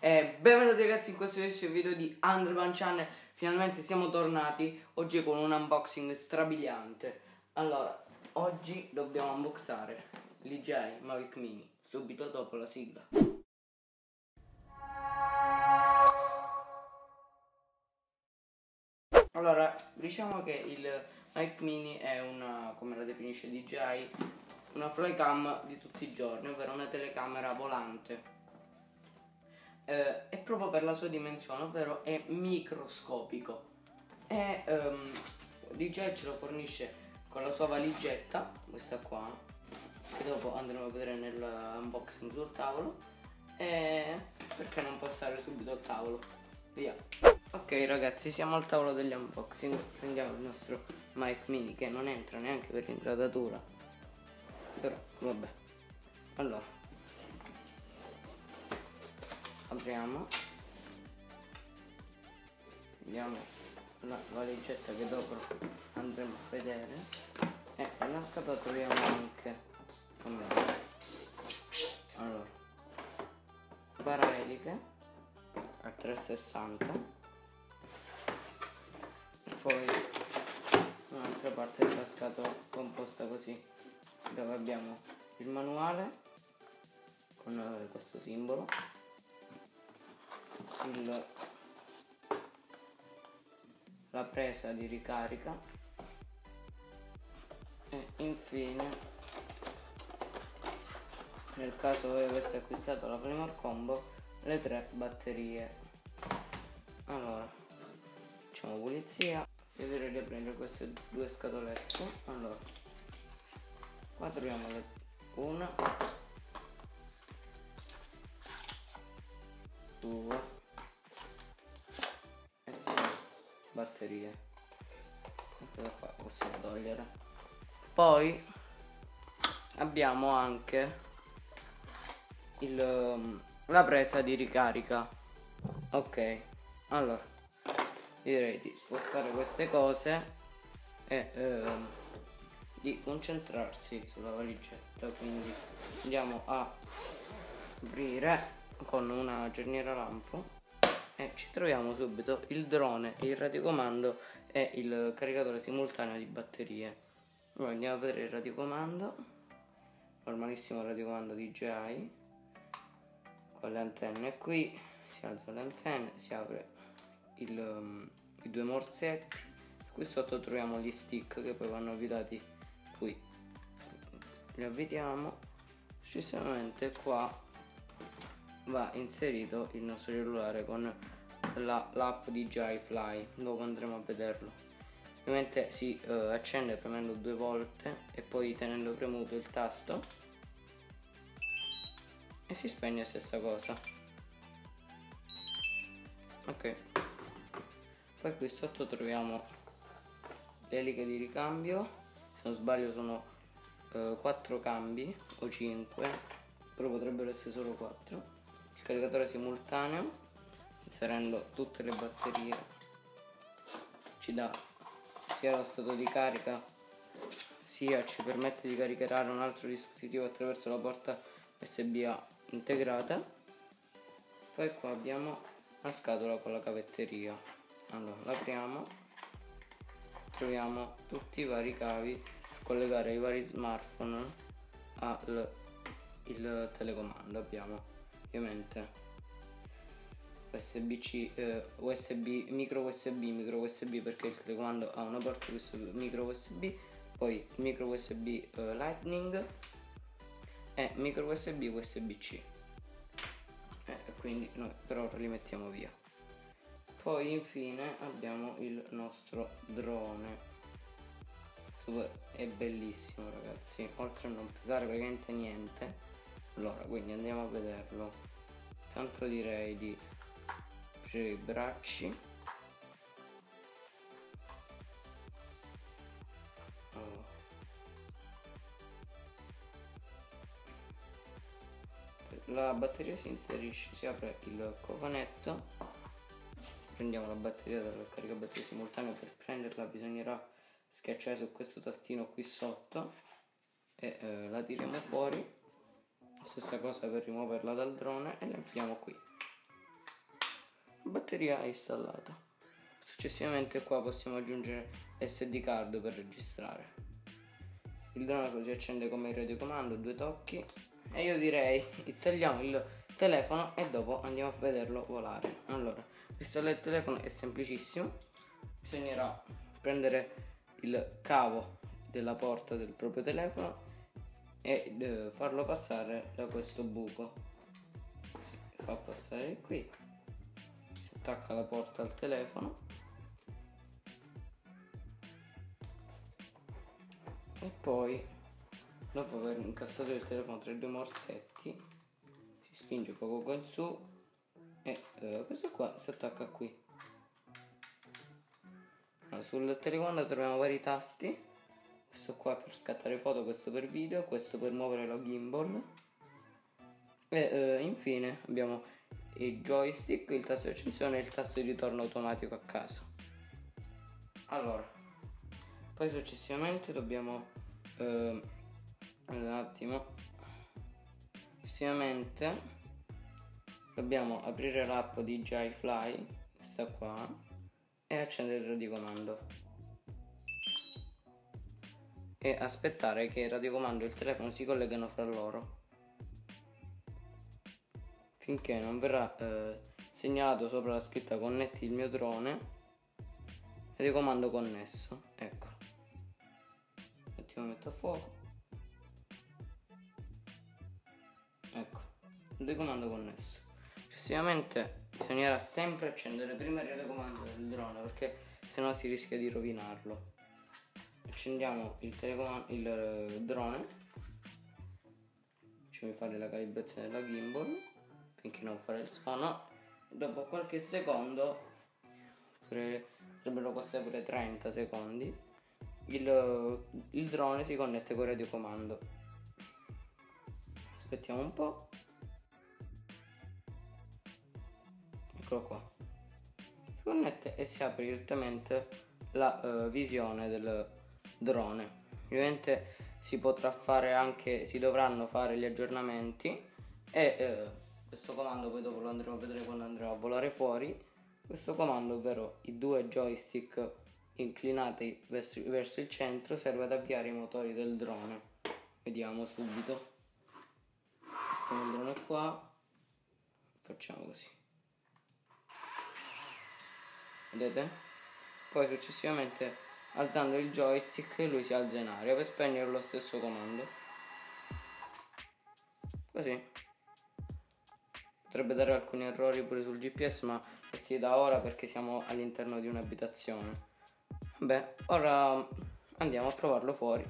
E benvenuti ragazzi in questo nuovo video di Underban Channel. Finalmente siamo tornati oggi con un unboxing strabiliante. Allora, oggi dobbiamo unboxare l'DJI Mavic Mini, subito dopo la sigla. Allora, diciamo che il Mavic Mini è una, come la definisce DJI, una flycam di tutti i giorni, ovvero una telecamera volante. È proprio per la sua dimensione, ovvero è microscopico. E DJI ce lo fornisce con la sua valigetta, questa qua, che dopo andremo a vedere nell'unboxing sul tavolo. E perché non passare subito al tavolo? Via. Ok ragazzi, siamo al tavolo degli unboxing. Prendiamo il nostro Mavic Mini che non entra neanche per ingradatura, però vabbè. Allora, apriamo, vediamo la valigetta che dopo andremo a vedere, e nella scatola troviamo anche, allora, paraeliche a 360, e poi un'altra parte della scatola composta così, dove abbiamo il manuale con questo simbolo, la presa di ricarica e infine, nel caso voi aveste acquistato la Primor Combo, le 3 batterie. Allora, facciamo pulizia. Io direi di prendere queste 2 scatolette. Allora, qua troviamo una, 2 e 3 batterie. Questa qua possiamo togliere. Poi abbiamo anche la presa di ricarica. Ok, allora direi di spostare queste cose e di concentrarsi sulla valigetta. Quindi andiamo a aprire con una cerniera lampo e ci troviamo subito il drone, il radiocomando e il caricatore simultaneo di batterie. Ora andiamo a vedere il radiocomando, normalissimo radiocomando DJI con le antenne. Qui si alzano le antenne, si apre i 2 morsetti, qui sotto troviamo gli stick che poi vanno avvitati qui, li avvitiamo. Successivamente qua va inserito il nostro cellulare con l'app DJI Fly, dopo andremo a vederlo. Ovviamente si accende premendo 2 volte e poi tenendo premuto il tasto, e si spegne stessa cosa. Ok, poi qui sotto troviamo le eliche di ricambio, se non sbaglio sono 4 cambi o 5, però potrebbero essere solo 4. Il caricatore simultaneo, inserendo tutte le batterie, ci dà sia lo stato di carica, sia ci permette di caricare un altro dispositivo attraverso la porta USB-A integrata. Poi qua abbiamo una scatola con la cavetteria. Allora, l'apriamo, troviamo tutti i vari cavi per collegare i vari smartphone al telecomando. Abbiamo ovviamente USB-C, USB, micro USB perché il telecomando ha una porta micro USB, poi micro USB Lightning e micro USB USB-C, quindi noi per ora li mettiamo via. Poi infine abbiamo il nostro drone, è bellissimo ragazzi, oltre a non pesare praticamente niente. Allora, quindi andiamo a vederlo. Tanto direi di aprire i bracci. La batteria si inserisce, si apre il cofanetto, prendiamo la batteria dal caricabatterie simultaneo. Per prenderla bisognerà schiacciare su questo tastino qui sotto e la tiriamo fuori. Stessa cosa per rimuoverla dal drone e la infiliamo qui. batteria è installata. Successivamente qua possiamo aggiungere SD card per registrare. Il drone così accende come radiocomando, 2 tocchi, e io direi installiamo il telefono e dopo andiamo a vederlo volare. Allora, installare il telefono è semplicissimo, bisognerà prendere il cavo della porta del proprio telefono e farlo passare da questo buco. Si fa passare qui, si attacca la porta al telefono e poi, dopo aver incassato il telefono tra i due morsetti, si spinge poco in su e questo qua si attacca qui. Allora, sul telecomando troviamo vari tasti, questo qua per scattare foto, questo per video, questo per muovere la gimbal e infine abbiamo il joystick, il tasto di accensione e il tasto di ritorno automatico a casa. Allora, poi successivamente dobbiamo un attimo, successivamente dobbiamo aprire l'app di DJI Fly, questa qua, e accendere il radiocomando e aspettare che il radiocomando e il telefono si colleghino fra loro finché non verrà segnalato sopra la scritta connetti il mio drone, radiocomando connesso. Ecco, un attimo metto a fuoco, ecco, il radiocomando connesso. Successivamente bisognerà sempre accendere prima il radiocomando del drone perché sennò si rischia di rovinarlo. Accendiamo il drone, facciamo fare la calibrazione della gimbal finché non farà il suono. Dopo qualche secondo, potrebbero passare pure 30 secondi, il drone si connette con il radiocomando. Aspettiamo un po', eccolo qua, si connette e si apre direttamente la visione del drone. Ovviamente si dovranno fare gli aggiornamenti e questo comando poi dopo lo andremo a vedere quando andremo a volare fuori. Questo comando, ovvero i due joystick inclinati verso il centro, serve ad avviare i motori del drone. Vediamo subito. Mettiamo il drone qua, facciamo così, vedete? Poi successivamente, alzando il joystick, lui si alza in aria per spegnere lo stesso comando, così. Potrebbe dare alcuni errori pure sul GPS, ma questi da ora perché siamo all'interno di un'abitazione. Beh, ora andiamo a provarlo fuori.